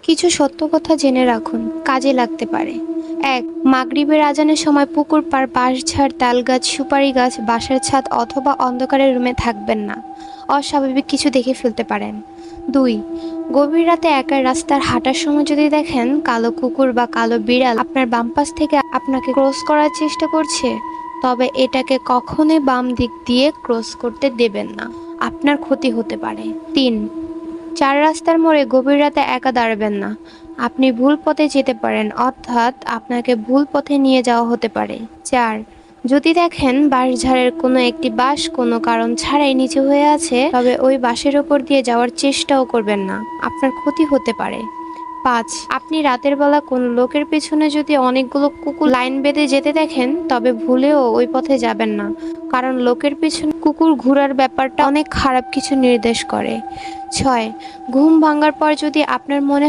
কিছু সত্য কথা জেনে রাখুন, কাজে লাগতে পারে। ১. মাগরিবের আজানের সময় পুকুর পাড়, বাঁশঝাড়, তালগাছ, সুপারি গাছ, বাসার ছাদ অথবা অন্ধকারের রুমে থাকবেন না। অস্বাভাবিক কিছু দেখে ফেলতে পারেন। ২. গভীর রাতে একা রাস্তার হাঁটার সময় যদি দেখেন কালো কুকুর বা কালো বিড়াল আপনার বাম পাশ থেকে আপনাকে ক্রস করার চেষ্টা করছে, তবে এটাকে কখনোই বাম দিক দিয়ে ক্রস করতে দেবেন না, আপনার ক্ষতি হতে পারে। ৩. চার রাস্তার মোড়ে গভীর রাতে একা দাঁড়াবেন না। আপনি ভুল পথে যেতে পারেন, অর্থাৎ আপনাকে ভুল পথে নিয়ে যাওয়া হতে পারে। ৪. যদি দেখেন বাঁশঝাড়ের কোনো একটি বাঁশ কোনো কারণ ছাড়াই নিচু হয়ে আছে, তবে ওই বাঁশের ওপর দিয়ে যাওয়ার চেষ্টাও করবেন না, আপনার ক্ষতি হতে পারে। ৫. আপনি রাতের বেলা কোনো লোকের পেছনে যদি অনেকগুলো কুকুর লাইন বেঁধে যেতে দেখেন, তবে ভুলেও ওই পথে যাবেন না, কারণ লোকের পেছনে কুকুর ঘোরার ব্যাপারটা অনেক খারাপ কিছু নির্দেশ করে। ৬. ঘুম ভাঙার পর যদি আপনার মনে